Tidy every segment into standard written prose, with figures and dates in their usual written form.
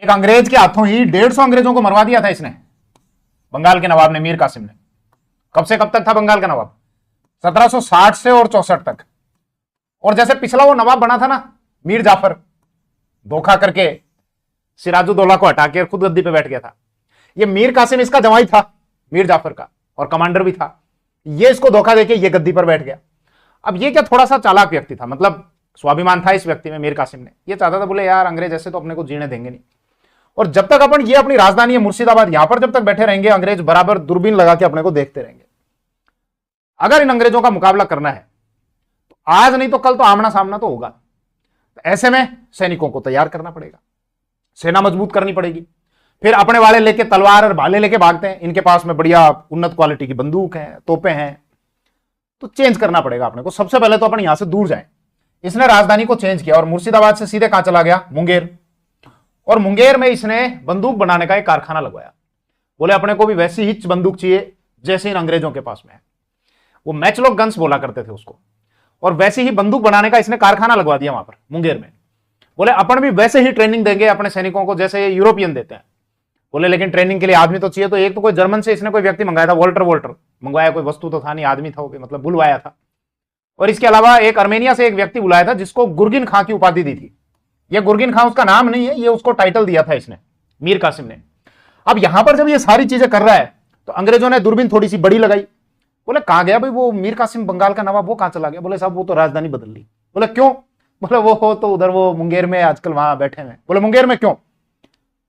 एक अंग्रेज के हाथों ही 150 अंग्रेजों को मरवा दिया था इसने, बंगाल के नवाब ने, मीर कासिम ने। कब से कब तक था बंगाल का नवाब? 1760 से और 64 तक। और जैसे पिछला वो नवाब बना था ना मीर जाफर, धोखा करके सिराजुद्दौला को हटा के खुद गद्दी पे बैठ गया था, ये मीर कासिम इसका जवाई था मीर जाफर का, और कमांडर भी था। ये इसको धोखा देके ये गद्दी पर बैठ गया। अब ये क्या थोड़ा सा चालाक व्यक्ति था, मतलब स्वाभिमान था इस व्यक्ति में, मीर कासिम ने। ये चाहता था, बोले यार अंग्रेज ऐसे तो अपने को जीने देंगे नहीं, और जब तक अपन ये अपनी राजधानी है मुर्शिदाबाद, यहां पर जब तक बैठे रहेंगे अंग्रेज बराबर दूरबीन लगा के अपने को देखते रहेंगे। अगर इन अंग्रेजों का मुकाबला करना है तो आज नहीं तो कल तो आमना सामना तो होगा। ऐसे में सैनिकों को तैयार करना पड़ेगा, सेना मजबूत करनी पड़ेगी। फिर अपने वाले लेके तलवार और भाले लेके भागते हैं, इनके पास में बढ़िया उन्नत क्वालिटी की बंदूक है, तोपें हैं, तो चेंज करना पड़ेगा अपने को। सबसे पहले तो अपन यहां से दूर जाएं। इसने राजधानी को चेंज किया और मुर्शिदाबाद से सीधे कहां चला गया? मुंगेर। और मुंगेर में इसने बंदूक बनाने का एक कारखाना लगवाया। बोले अपने को भी वैसी ही बंदूक चाहिए जैसे इन अंग्रेजों के पास में है, वो मैचलॉक गन्स बोला करते थे उसको, और वैसे ही बंदूक बनाने का इसने कारखाना लगवा दिया वहां पर मुंगेर में। बोले अपन भी वैसे ही ट्रेनिंग देंगे अपने सैनिकों को जैसे यूरोपियन देते हैं। बोले लेकिन ट्रेनिंग के लिए आदमी तो चाहिए, तो एक तो कोई जर्मन से इसने कोई व्यक्ति मंगाया था, वोल्टर मंगवाया, कोई वस्तु तो था नहीं, आदमी था वो, मतलब बुलवाया था। और इसके अलावा एक अर्मेनिया से एक व्यक्ति बुलाया था जिसको गुर्गिन खां की उपाधि दी थी। ये गुर्गिन खां उसका नाम नहीं है, ये उसको टाइटल दिया था इसने, मीर कासिम ने। अब यहां पर जब ये सारी चीजें कर रहा है तो अंग्रेजों ने दूरबीन थोड़ी सी बड़ी लगाई। बोले कहां गया भाई वो मीर कासिम बंगाल का नवाब, वो कहां चला गया? बोले साहब वो तो राजधानी बदल ली। बोले क्यों? बोले वो हो तो उधर वो मुंगेर में आजकल वहां बैठे हैं। बोले मुंगेर में क्यों?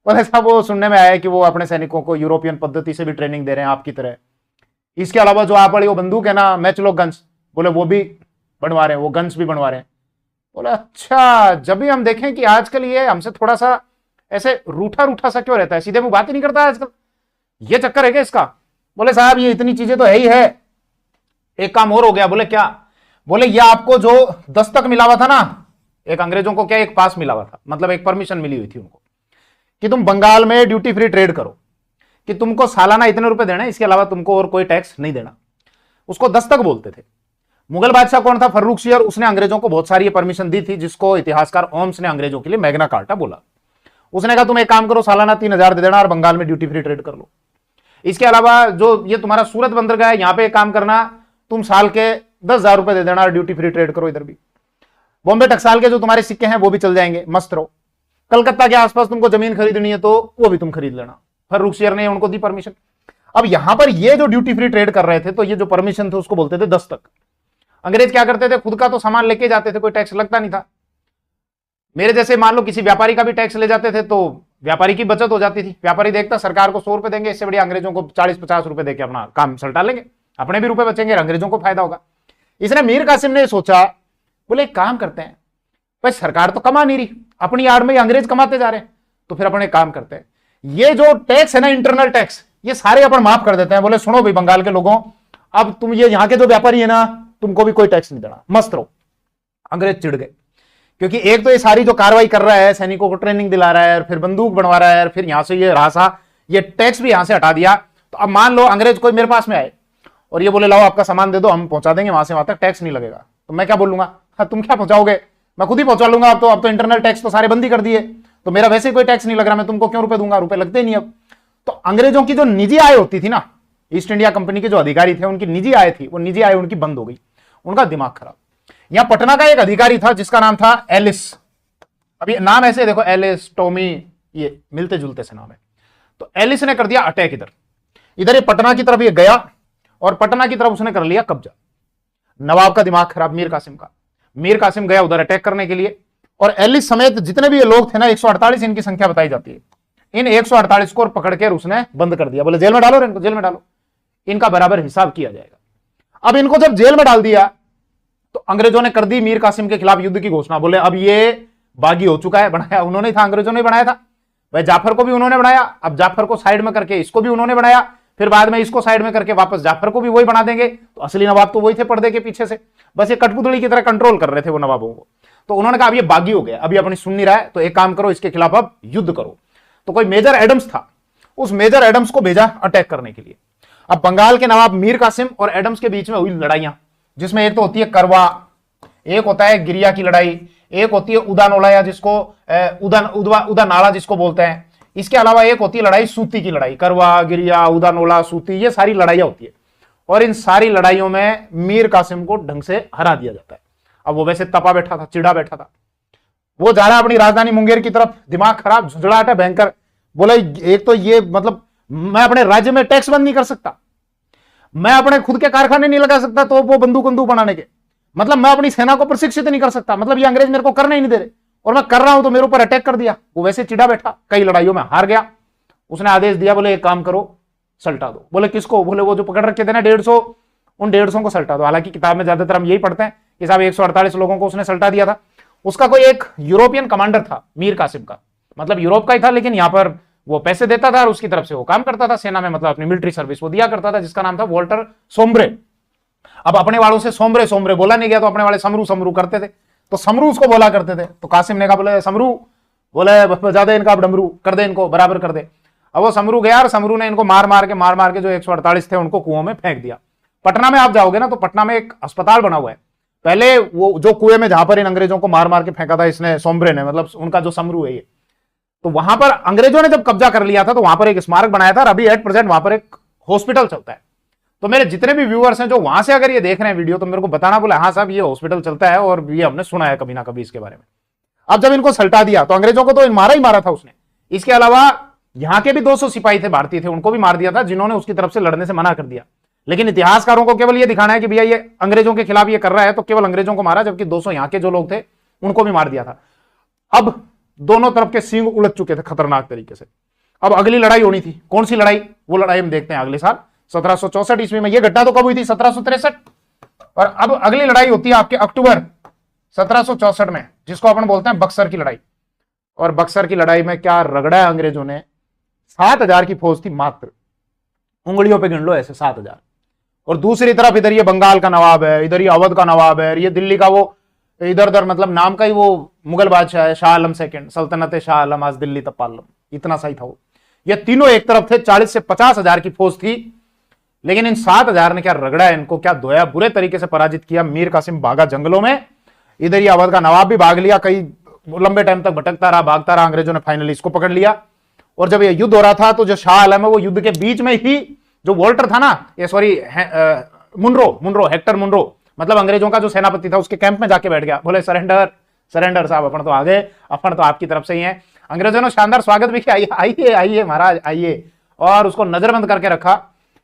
बोले साहब वो सुनने में आया कि वो अपने सैनिकों को यूरोपियन पद्धति से भी ट्रेनिंग दे रहे हैं आपकी तरह। इसके अलावा जो आप वाली वो बंदूक है ना मैचलॉक गन्स, बोले वो भी बनवा रहे हैं, वो गन्स भी बनवा रहे हैं। बोले अच्छा, जब भी हम देखें कि आजकल ये हमसे थोड़ा सा ऐसे रूठा रूठा सा क्यों रहता है, सीधे मुंह बात ही नहीं करता आजकल, ये चक्कर है क्या इसका? बोले साहब ये इतनी चीजें तो है ही है, एक काम और हो गया। बोले क्या? बोले ये आपको जो दस्तक मिला हुआ था ना, एक अंग्रेजों को क्या एक पास मिला हुआ था, मतलब एक परमिशन मिली हुई थी उनको कि तुम बंगाल में ड्यूटी फ्री ट्रेड करो, कि तुमको सालाना इतने रुपए देना है, इसके अलावा तुमको और कोई टैक्स नहीं देना। उसको दस्तक बोलते थे। मुगल बादशाह कौन था? फर्रुख शेर, उसने अंग्रेजों को बहुत सारी परमिशन दी थी, जिसको इतिहासकार ओम्स ने अंग्रेजों के लिए मैग्ना कार्टा बोला। उसने कहा तुम एक काम करो, सालाना 3000 दे देना और बंगाल में ड्यूटी फ्री ट्रेड कर लो। इसके अलावा जो ये तुम्हारा सूरत बंदरगाह है, यहां पे एक काम करना, तुम साल के 10,000 रुपए दे देना और ड्यूटी फ्री ट्रेड करो इधर भी। बॉम्बे टकसाल के जो तुम्हारे सिक्के हैं वो भी चल जाएंगे, मस्त रहो। कलकत्ता के आसपास तुमको जमीन खरीदनी है तो वो भी तुम खरीद लेना। फर्रुख शेर ने उनको दी परमिशन। अब यहां पर ये जो ड्यूटी फ्री ट्रेड कर रहे थे, तो ये जो परमिशन थे उसको बोलते थे दस्तक। अंग्रेज क्या करते थे, खुद का तो सामान लेके जाते थे, कोई टैक्स लगता नहीं था। मेरे जैसे मान लो किसी व्यापारी का भी टैक्स ले जाते थे तो व्यापारी की बचत हो जाती थी। व्यापारी देखता सरकार को 100 रुपए देंगे, इससे बढ़िया अंग्रेजों को 40-50 रुपए देके अपना काम सलटा लेंगे, अपने भी रुपए बचेंगे, अंग्रेजों को फायदा होगा। इसने मीर कासिम ने सोचा, बोले एक काम करते हैं, भाई सरकार तो कमा नहीं रही, अपनी आड़ में अंग्रेज कमाते जा रहे हैं, तो फिर अपन एक काम करते हैं, ये जो टैक्स है ना, इंटरनल टैक्स, ये सारे अपन माफ कर देते हैं। बोले सुनो भाई बंगाल के लोगों, अब तुम ये यहाँ के जो व्यापारी है ना, तुमको भी कोई टैक्स नहीं देना, मस्त रहो। अंग्रेज चिढ़ गए, क्योंकि एक तो ये सारी जो कार्रवाई कर रहा है, सैनिकों को ट्रेनिंग दिला रहा है, फिर बंदूक बनवा रहा है, फिर यहां से ये रासा, ये टैक्स भी यहां से हटा दिया। तो अब मान लो अंग्रेज कोई मेरे पास में आए और ये बोले लाओ आपका सामान दे दो, हम पहुंचा देंगे वहां से वहां तक, टैक्स नहीं लगेगा। तो मैं क्या बोलूंगा, हाँ तुम क्या पहुंचाओगे, मैं खुद ही पहुंचा लूंगा। अब तो इंटरनल टैक्स तो सारे बंद ही कर दिए, तो मेरा वैसे कोई टैक्स नहीं लग रहा, मैं तुमको क्यों रुपए दूंगा, रुपए लगते नहीं अब। तो अंग्रेजों की जो निजी आय होती थी ना, ईस्ट इंडिया कंपनी के जो अधिकारी थे उनकी निजी आय थी, वो निजी आय उनकी बंद हो गई, उनका दिमाग खराब। यहां पटना का एक अधिकारी था जिसका नाम था एलिस। अभी नाम ऐसे देखो, एलिस, टॉमी, ये मिलते जुलते से नाम है। तो एलिस ने कर दिया अटैक इधर ये पटना की तरफ ये गया और पटना की तरफ उसने कर लिया कब्जा। नवाब का दिमाग खराब, मीर कासिम का। मीर कासिम गया उधर अटैक करने के लिए, और एलिस समेत जितने भी ये लोग थे ना, 148 इनकी संख्या बताई जाती है, इन 148 को पकड़ के उसने बंद कर दिया। बोले जेल में डालो, इनको जेल में डालो, इनका बराबर हिसाब किया जाएगा। अब इनको जब जेल में डाल दिया तो अंग्रेजों ने कर दी मीर कासिम के खिलाफ युद्ध की घोषणा। बोले अब ये बागी हो चुका है, बनाया उन्होंने था, अंग्रेजों ने बनाया था भाई। जाफर को भी उन्होंने बनाया, अब जाफर को साइड में करके इसको भी उन्होंने बनाया, फिर बाद में इसको साइड में करके वापस जाफर को भी वही बना देंगे। तो असली नवाब तो वही थे पर्दे के पीछे से, बस ये कठपुतली की तरह कंट्रोल कर रहे थे वो नवाबों को। तो उन्होंने कहा अब ये बागी हो गया, अभी अपनी सुन नहीं रहा है, तो एक काम करो, इसके खिलाफ अब युद्ध करो। तो कोई मेजर एडम्स था, उस मेजर एडम्स को भेजा अटैक करने के लिए। अब बंगाल के नवाब मीर कासिम और एडम्स के बीच में हुई लड़ाइयां, जिसमें एक तो होती है करवा, एक होता है गिरिया की लड़ाई, एक होती है उदानोला, या जिसको उदानाला जिसको बोलते हैं। इसके अलावा एक होती है लड़ाई सूती की लड़ाई, करवा, गिरिया, उदानोला, सूती, ये सारी लड़ाइयां होती है। और इन सारी लड़ाइयों में मीर कासिम को ढंग से हरा दिया जाता है। अब वो वैसे तपा बैठा था, चिड़ा बैठा था, वो जा रहा है अपनी राजधानी मुंगेर की तरफ, दिमाग खराब, झुंझुलाहट है भयंकर। बोले एक तो ये मतलब मैं अपने राज्य में टैक्स बंद नहीं कर सकता, मैं अपने खुद के कारखाने नहीं लगा सकता तो वो बंदूक बनाने के, मतलब मैं अपनी सेना को प्रशिक्षित नहीं कर सकता, मतलब ये अंग्रेज मेरे को करने ही नहीं दे रहे, और मैं कर रहा हूं तो मेरे ऊपर अटैक कर दिया। वो वैसे चिड़ा बैठा, कई लड़ाइयों में हार गया। उसने आदेश दिया, बोले एक काम करो, सल्टा दो। बोले किसको? बोले वो जो पकड़ रखे थे ना 150, उन 150 को सल्टा दो। हालांकि किताब में ज्यादातर हम यही पढ़ते हैं कि साहब 148 लोगों को उसने सल्टा दिया था। उसका कोई एक यूरोपियन कमांडर था मीर कासिम का, मतलब यूरोप का ही था, लेकिन यहां पर वो पैसे देता था और उसकी तरफ से वो काम करता था सेना में, मतलब अपनी मिलिट्री सर्विस वो दिया करता था, जिसका नाम था वॉल्टर सोम्ब्रे। अब अपने वालों से सोम्ब्रे सोम्ब्रे बोला नहीं गया तो अपने वाले समरू समरू करते थे, तो समरू उसको बोला करते थे। तो कासिम ने कहा, बोले समरू, बोले ज्यादा इनका अब डमरू कर दे, इनको बराबर कर दे। अब वो समरू गया और समरू ने इनको मार मार के जो 148 थे उनको कुओं में फेंक दिया। पटना में आप जाओगे ना तो पटना में एक अस्पताल बना हुआ है, पहले वो जो कुएं में जहां पर इन अंग्रेजों को मार मार के फेंका था इसने, सोम्ब्रे ने, मतलब उनका जो समरू है ये, तो वहां पर अंग्रेजों ने जब कब्जा कर लिया था तो वहां पर एक स्मारक बनाया था और अभी एट प्रेजेंट वहां पर एक हॉस्पिटल चलता है। तो मेरे जितने भी व्यूअर्स हैं जो वहां से अगर ये देख रहे हैं वीडियो, तो मेरे को बताना, बोले हाँ साहब ये हॉस्पिटल चलता है और ये हमने सुना है कभी ना कभी इसके बारे में। अब जब इनको सल्टा दिया तो अंग्रेजों को तो मारा ही मारा था उसने, इसके अलावा यहां के भी 200 सिपाही थे भारतीय थे, उनको भी मार दिया था, जिन्होंने उसकी तरफ से लड़ने से मना कर दिया। लेकिन इतिहासकारों को केवल ये दिखाना है कि भैया ये अंग्रेजों के खिलाफ ये कर रहा है तो केवल अंग्रेजों को मारा, जबकि 200 यहां के जो लोग थे उनको भी मार दिया था। अब दोनों तरफ के सींग उलझ चुके थे खतरनाक तरीके से। अब अगली लड़ाई होनी थी, कौन सी लड़ाई? वो लड़ाई हम देखते हैं अगले साल 1764 ईस्वी में। यह घटना तो कब हुई थी? 1763। और अब अगली लड़ाई होती है आपके अक्टूबर 1764 में, जिसको अपन बोलते हैं बक्सर की लड़ाई। और बक्सर की लड़ाई में क्या रगड़ा है अंग्रेजों ने, 7000 की फौज थी मात्र, उंगलियों पे गिन लो ऐसे 7000। और दूसरी तरफ इधर ये बंगाल का नवाब है, इधर ये अवध का नवाब है, ये दिल्ली का वो इधर उधर मतलब नाम का ही वो मुगल बादशाह है, शाह आलम सेकंड, सल्तनत शाह आलम आज दिल्ली तब पालम, इतना सही था वो। ये तीनों एक तरफ थे, 40 से 50 हजार की फौज थी, लेकिन इन 7000 ने क्या रगड़ा है इनको, क्या धोया, बुरे तरीके से पराजित किया। मीर कासिम भागा जंगलों में, इधर ये अवध का नवाब भी भाग लिया, कई लंबे टाइम तक भटकता रहा, भागता रहा, अंग्रेजों ने फाइनली इसको पकड़ लिया। और जब ये युद्ध हो रहा था तो जो शाह आलम है वो युद्ध के बीच में ही, जो वॉल्टर था ना, ये सॉरी मुनरो, हेक्टर मुनरो, मतलब अंग्रेजों का जो सेनापति था, उसके कैंप में जाके बैठ गया। बोले सरेंडर सरेंडर साहब, अपन तो आ गए, अपन तो आपकी तरफ से ही हैं। अंग्रेजों ने शानदार स्वागत भी किया, आइए आइए महाराज आइए, और उसको नजरबंद करके रखा।